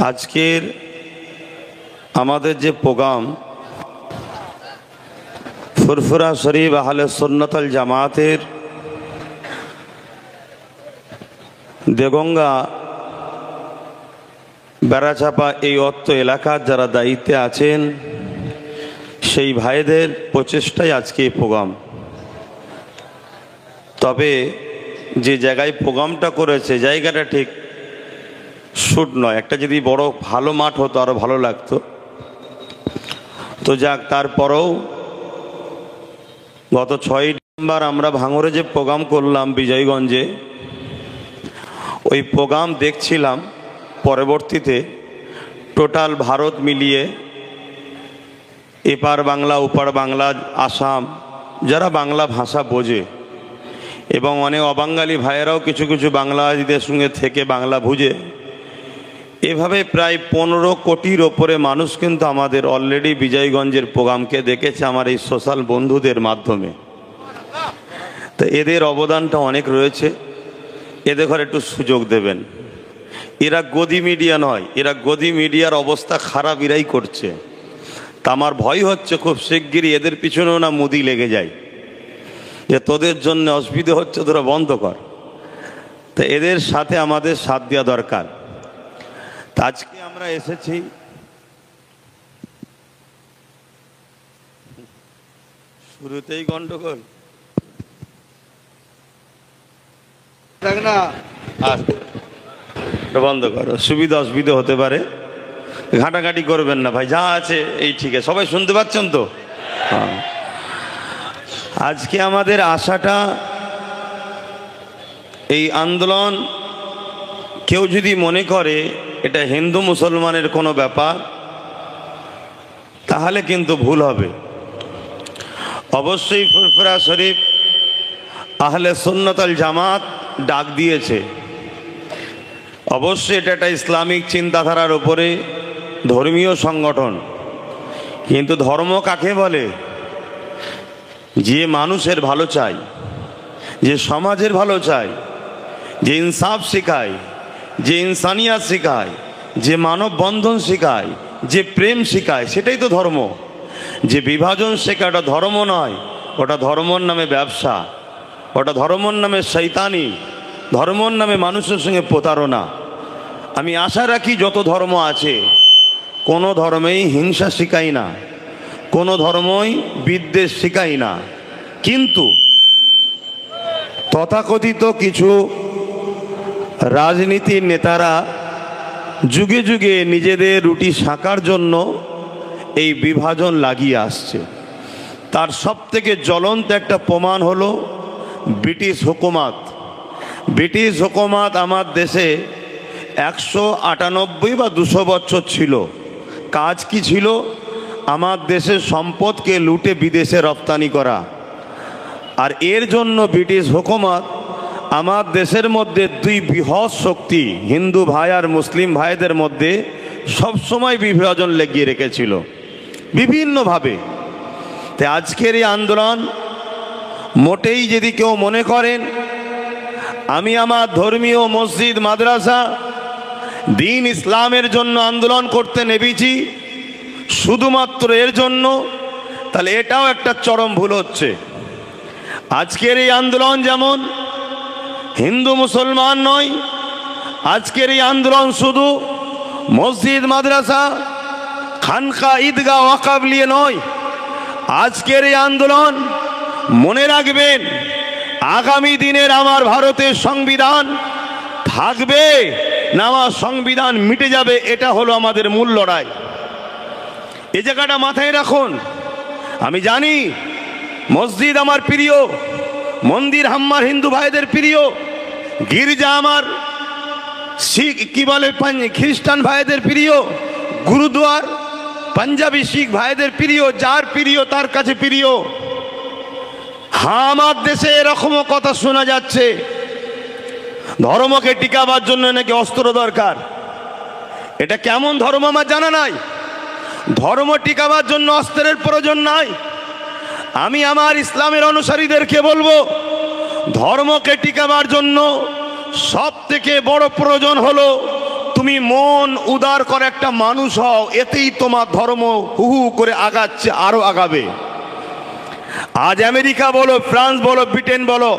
আজকের আমাদের যে প্রোগ্রাম ফুরফুরা শরীফ আহলে সুন্নাত ওয়াল জামাতের দেগঙ্গা বেড়াচাপা এই অত্ত এলাকার যারা দায়িত্বে আছেন সেই ভাইদের প্রচেষ্টায় আজকে এই প্রোগ্রাম। তবে যে জায়গায় প্রোগ্রামটা করেছে জায়গাটা ঠিক শুট নয়। একটা যদি বড় ভালো মাঠ হতো আরো ভালো লাগতো। তো যাক, তারপরেও গত 6 ডিসেম্বর আমরা ভাঙড়ে যে প্রোগ্রাম করলাম বিজয়গঞ্জে, ওই প্রোগ্রাম দেখছিলাম। পরবর্তীতে টোটাল ভারত মিলিয়ে এপার বাংলা ওপার বাংলা আসাম যারা বাংলা ভাষা বোঝে এবং অনেক অবাঙালি ভাইয়েরাও কিছু কিছু বাংলাদেশের সঙ্গে থেকে বাংলা বুঝে, এভাবে প্রায় 15 কোটির ওপরে মানুষ কিন্তু আমাদের অলরেডি বিজয়গঞ্জের প্রোগ্রামকে দেখেছে আমার এই সোশ্যাল বন্ধুদের মাধ্যমে। তো এদের অবদানটা অনেক রয়েছে, এদের ঘরে একটু সুযোগ দেবেন। এরা গদি মিডিয়া নয়, এরা গদি মিডিয়ার অবস্থা খারাপ এরাই করছে। তা আমার ভয় হচ্ছে খুব শিগগিরই এদের পিছনেও না মুদি লেগে যায় যে তোদের জন্য অসুবিধা হচ্ছে, তোরা বন্ধ কর। তো এদের সাথে আমাদের সাথ দেওয়া দরকার। তা আজকে আমরা এসেছি শুরুতেই গন্ডগোল বন্ধ করো, সুবিধা অসুবিধা হতে পারে, ঘাটাঘাটি করবেন না ভাই, যা আছে এই ঠিক আছে। সবাই শুনতে পাচ্ছেন তো? হ্যাঁ। আজকে আমাদের আশাটা এই আন্দোলন কেউ যদি মনে করে এটা হিন্দু মুসলমানের কোনো ব্যাপার তাহলে কিন্তু ভুল হবে। অবশ্যই ফুরফুরা শরীফ আহলে সুন্নাত ওয়াল জামাত ডাক দিয়েছে, অবশ্যই এটা একটা ইসলামিক চিন্তাধারার উপরে ধর্মীয় সংগঠন। কিন্তু ধর্ম কাকে বলে? যে মানুষের ভালো চায়, যে সমাজের ভালো চায়, যে ইনসাফ শেখায়, যে ইনসানিয়াত শেখায়, যে মানব বন্ধন শেখায়, যে প্রেম শেখায়, সেটাই তো ধর্ম। যে বিভাজন শেখায় ওটা ধর্ম নয়, ওটা ধর্মর নামে ব্যবসা, ওটা ধর্মর নামে শয়তানি, ধর্মর নামে মানুষের সঙ্গে প্রতারণা। আমি আশা রাখি যত ধর্ম আছে কোনো ধর্মেই হিংসা শেখায় না, কোনো ধর্মই বিদ্বেষ শেখায় না। কিন্তু তথাকথিত কিছু রাজনীতির নেতারা যুগে যুগে নিজেদের রুটি শাকার জন্য এই বিভাজন লাগিয়ে আসছে। তার সবথেকে জ্বলন্ত একটা প্রমাণ হলো ব্রিটিশ হুকুমত। ব্রিটিশ হুকুমত আমার দেশে 198 বা 200 বছর ছিল। কাজ কি ছিল? আমার দেশের সম্পদকে লুটে বিদেশে রপ্তানি করা। আর এর জন্য ব্রিটিশ হুকুমত আমার দেশের মধ্যে দুই বৃহৎ শক্তি হিন্দু ভাই আর মুসলিম ভাইদের মধ্যে সবসময় বিভাজন লেগিয়ে রেখেছিল বিভিন্নভাবে। তাই আজকের এই আন্দোলন মোটেই যদি কেউ মনে করেন আমি আমার ধর্মীয় মসজিদ মাদ্রাসা দিন ইসলামের জন্য আন্দোলন করতে নেমেছি শুধুমাত্র এর জন্য, তাহলে এটাও একটা চরম ভুল হচ্ছে। আজকের এই আন্দোলন যেমন হিন্দু মুসলমান নয়, আজকের এই আন্দোলন শুধু মসজিদ মাদ্রাসা খানকা ঈদগাহ ওয়াকফ নিয়ে নয়। আজকের এই আন্দোলন মনে রাখবেন আগামী দিনের আমার ভারতের সংবিধান থাকবে না আমার সংবিধান মিটে যাবে, এটা হলো আমাদের মূল লড়াই। এই জায়গাটা মাথায় রাখুন। আমি জানি মসজিদ আমার প্রিয়, মন্দির আমার হিন্দু ভাইদের প্রিয়, গির্জা আমার শিখ কি বলে খ্রিস্টান ভাইদের প্রিয়, গুরুদুয়ার পাঞ্জাবি শিখ ভাইদের প্রিয়, যার প্রিয় তার কাছে প্রিয়। হ্যাঁ, আমার দেশে এরকমও কথা শোনা যাচ্ছে ধর্মকে টিকাবার জন্য নাকি অস্ত্র দরকার। এটা কেমন ধর্ম আমার জানা নাই। ধর্ম টিকাবার জন্য অস্ত্রের প্রয়োজন নাই। আমি আমার ইসলামের অনুসারীদেরকে বলবো ধর্মকে টিকাবার জন্য সব থেকে বড় প্রয়োজন হলো তুমি মন উদার করে একটা মানুষ হও, এতেই তোমার ধর্ম হু হু করে আগাচ্ছে, আরো আগাবে। আজ আমেরিকা বলো, ফ্রান্স বলো, ব্রিটেন বলো,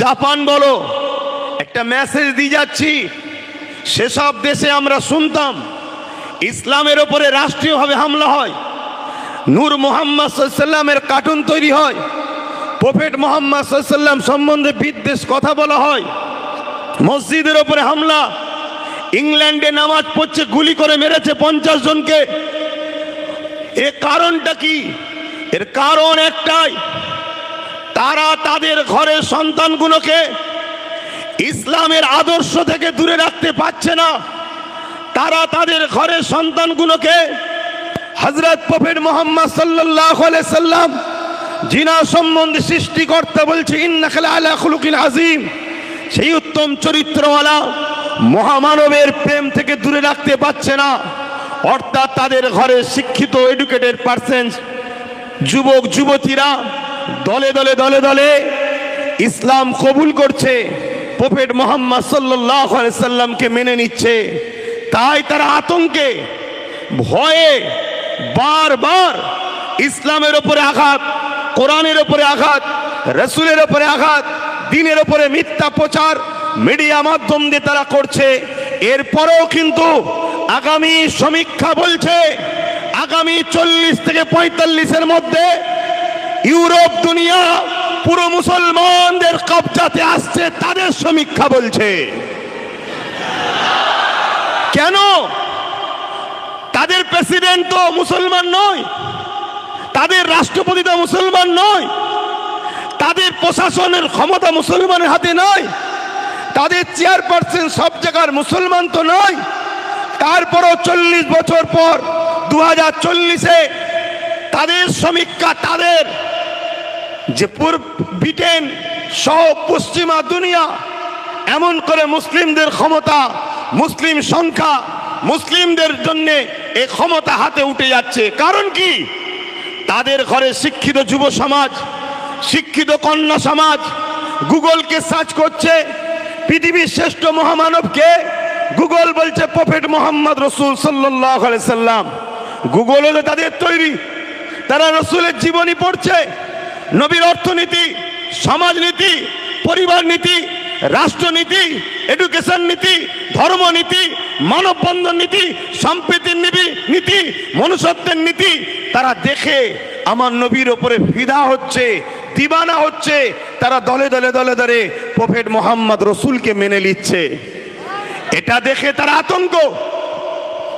জাপান বলো, একটা মেসেজ দিয়ে যাচ্ছি। সেসব দেশে আমরা শুনতাম ইসলামের ওপরে রাষ্ট্রীয়ভাবে হামলা হয়, নূর মুহাম্মদ সাল্লাল্লাহু আলাইহি ওয়াসাল্লামের কার্টুন তৈরি হয়, প্রফেট মুহাম্মদ সাল্লাল্লাহু আলাইহি ওয়াসাল্লাম সম্বন্ধে বিদ্বেষ কথা বলা হয়, মসজিদের ওপরে হামলা, ইংল্যান্ডে নামাজ পড়ছে গুলি করে মেরেছে 50 জনকে। এর কারণটা কি? এর কারণ একটাই, তারা তাদের ঘরের সন্তানগুলোকে ইসলামের আদর্শ থেকে দূরে রাখতে পারছে না। তারা তাদের ঘরের সন্তানগুলোকে হযরত প্রফেট মুহাম্মদ সাল্লাল্লাহু আলাইহি সাল্লাম জিনা সম্বন্ধে সৃষ্টিকর্তা বলছে ইন্নাকা লাআলা খুলুকিন আযীম, সেই উত্তম চরিত্রওয়ালা মহামানবের প্রেম থেকে দূরে রাখতে পারছে না। অর্থাৎ তাদের ঘরে শিক্ষিত এডুকেটেড পারসন যুবক যুবতীরা দলে দলে দলে দলে ইসলাম কবুল করছে, প্রফেট মুহাম্মদ সাল্লাল্লাহু আলাইহি সাল্লামকে মেনে নিচ্ছে। তাই তারা আতঙ্কে ভয়ে বারবার ইসলামের উপরে আঘাত, কোরআনের উপরে আঘাত, রাসূলের উপরে আঘাত, দ্বীনের উপরে মিথ্যা প্রচার মিডিয়া মাধ্যম দিয়ে তারা করছে। এরপরেও কিন্তু আগামী সমীক্ষা বলছে আগামী 40 থেকে 45-এর মধ্যে ইউরোপ দুনিয়া পুরো মুসলমানদের কবজাতে আসছে, তাদের সমীক্ষা বলছে। কেন? তাদের প্রেসিডেন্ট তো মুসলমান নয়, তাদের রাষ্ট্রপতি তো মুসলমান নয়, তাদের প্রশাসনের ক্ষমতা মুসলমানের হাতে নয়, তাদের চেয়ারপারসন সব জায়গার মুসলমান তো নয়। তারপরও 40 বছর পর 2040-এ তাদের সমীক্ষা, তাদের যে ব্রিটেন সহ পশ্চিমা দুনিয়া এমন করে মুসলিমদের ক্ষমতা, মুসলিম সংখ্যা, মুসলিমদের জন্য এই ক্ষমতা হাতে উঠে যাচ্ছে। কারণ কি? তাদের ঘরে শিক্ষিত যুব সমাজ, শিক্ষিত কন্যা সমাজ গুগলকে সার্চ করছে পৃথিবীর শ্রেষ্ঠ মহামানবকে। গুগল বলছে প্রফেট মুহাম্মদ রাসূল সাল্লাল্লাহু আলাইহি সাল্লাম। গুগল হলো তাদের তৈরি, তারা রাসূলের জীবনী পড়ছে, নবীর অর্থনীতি, সমাজনীতি, পরিবার নীতি, রাষ্ট্রনীতি, এডুকেশন নীতি, ধর্মনীতি, মানববন্ধন নীতি, সম্প্রীতির নীতি, মনুষ্যত্বের নীতি তারা দেখে আমার নবীর ওপরে ফিদা হচ্ছে, দিবানা হচ্ছে। তারা দলে দলে দলে দলে প্রফেট মুহাম্মদ রাসূলকে মেনে নিচ্ছে। এটা দেখে তারা আতঙ্ক।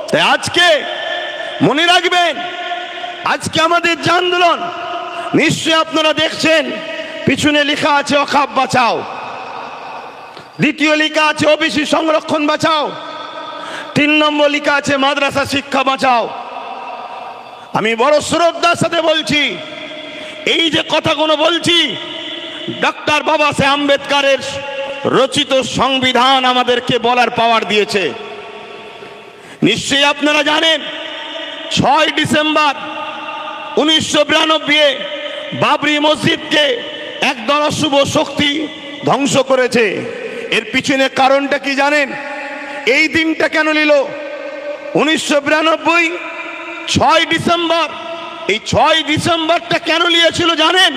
তাই আজকে মনে রাখবেন, আজকে আমাদের যে আন্দোলন, নিশ্চয়ই আপনারা দেখছেন পিছনে লেখা আছে ওয়াকফ বাঁচাও, দ্বিতীয় লেখা আছে ওবিসি সংরক্ষণ বাঁচাও, 3 নম্বর লেখা আছে মাদ্রাসা শিক্ষা বাঁচাও। আমি বড় শ্রদ্ধার সাথে বলছি, এই যে কথাগুলো বলছি, ডক্টর বাবা সাহেব আম্বেদকরের রচিত সংবিধান আমাদেরকে বলার পাওয়ার দিয়েছে। নিশ্চয়ই আপনারা জানেন 6 ডিসেম্বর 1992 বাবরি মসজিদকে একদল অশুভ শক্তি ধ্বংস করেছে। এর পিছনে কারণটা কি জানেন? এই দিনটা কেন নিল 1992 6 ডিসেম্বর? এই 6 ডিসেম্বরটা কেন নিয়েছিল জানেন?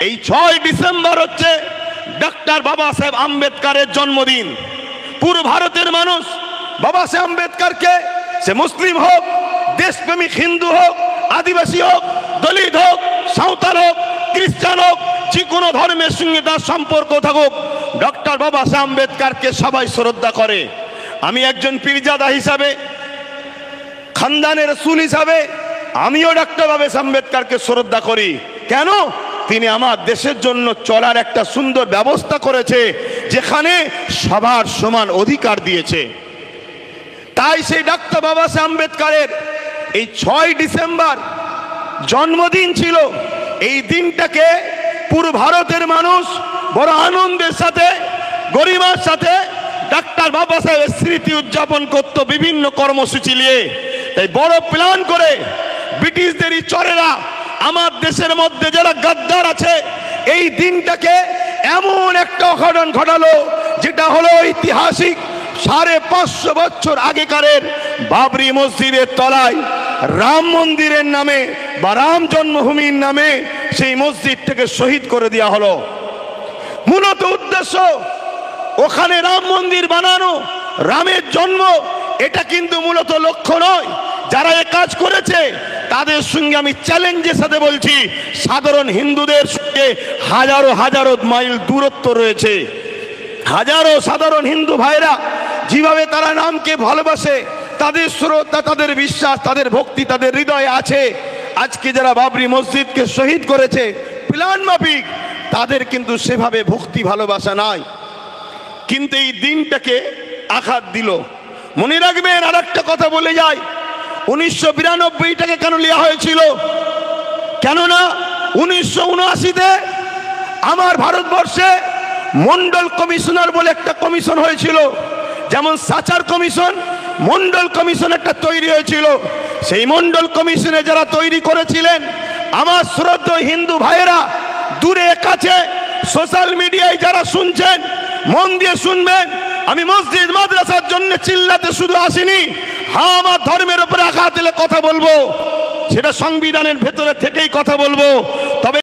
এই 6 ডিসেম্বর হচ্ছে ডক্টর বাবা সাহেব আম্বেদকরের জন্মদিন। পুরো ভারতের মানুষ বাবা সাহেব আম্বেদকরকে, সে মুসলিম হোক, দেশপ্রেমিক হিন্দু হোক, আদিবাসী হোক, দলিত হোক, সাঁওতাল হোক, খ্রিস্টান হোক, যে কোনো ধর্মের সঙ্গে তার সম্পর্ক থাকুক, ডক্টর বাবা সাহেব আম্বেদকরকে সবাই শ্রদ্ধা করে। আমি একজন পীরজাদা হিসাবে, খানদানে রাসূল হিসাবে আমিও ডক্টর বাবা সাহেব আম্বেদকরকে শ্রদ্ধা করি। কেন? তিনি আমার দেশের জন্য চলার একটা সুন্দর ব্যবস্থা করেছে, যেখানে সবার সমান অধিকার দিয়েছে। তাই সেই ডক্টর বাবা সাহেব আম্বেদকরের এই 6 ডিসেম্বর জন্মদিন ছিল। এই দিনটাকে পুরো ভারতের মানুষ বড় আনন্দের সাথে, গরিমার সাথে ডক্টর বাবা সাহেবের স্মৃতি উদযাপন করত বিভিন্ন কর্মসূচি নিয়ে। তাই বড় প্ল্যান করে ব্রিটিশদেরই চরেরা আমার দেশের মধ্যে যারা গাদ্দার আছে, এই দিনটাকে এমন একটা অঘটন ঘটালো, যেটা হলো ঐতিহাসিক 550 বছর আগেকারের বাবরি মসজিদের তলায় রাম মন্দিরের নামে বা রাম জন্মভূমির নামে সেই মসজিদটাকে শহীদ করে দেওয়া হলো। মূলত উদ্দেশ্য ওখানে রাম মন্দির বানানো, রামের জন্ম, এটা কিন্তু মূলত লক্ষ্য নয়। যারা এ কাজ করেছে তাদের সঙ্গে আমি চ্যালেঞ্জের সাথে বলছি, সাধারণ হিন্দুদের সঙ্গে হাজারো হাজারো মাইল দূরত্ব রয়েছে। হাজারো সাধারণ হিন্দু ভাইরা যেভাবে তারা নামকে ভালোবাসে, তাদের শ্রদ্ধা, তাদের বিশ্বাস, তাদের ভক্তি তাদের হৃদয়ে আছে। আজকে যারা বাবরি মসজিদকে শহীদ করেছে প্ল্যান মাফিক, তাদের কিন্তু সেভাবে ভক্তি ভালোবাসা নাই, কিন্তু এই দিনটাকে আঘাত দিল। মনে রাখবেন, আর একটা কথা বলে যায়, 1992টাকে কেন নেওয়া হয়েছিল? কেননা 1979-তে আমার ভারতবর্ষে মন্ডল কমিশনার বলে একটা কমিশন হয়েছিল। যেমন সাচার কমিশন, মন্ডল কমিশন একটা তৈরি হয়েছিল। সেই মন্ডল কমিশনে যারা তৈরি করেছিলেন, আমার শ্রদ্ধেয় হিন্দু ভাইয়েরা দূরে কাছে সোশ্যাল মিডিয়ায় যারা শুনছেন, মন দিয়ে শুনবেন, আমি মসজিদ মাদ্রাসার জন্য চিল্লাতে শুধু আসিনি। হ্যাঁ, আমার ধর্মের উপরে আঘাত দিলে কথা বলবো, সেটা সংবিধানের ভেতরে থেকেই কথা বলবো। তবে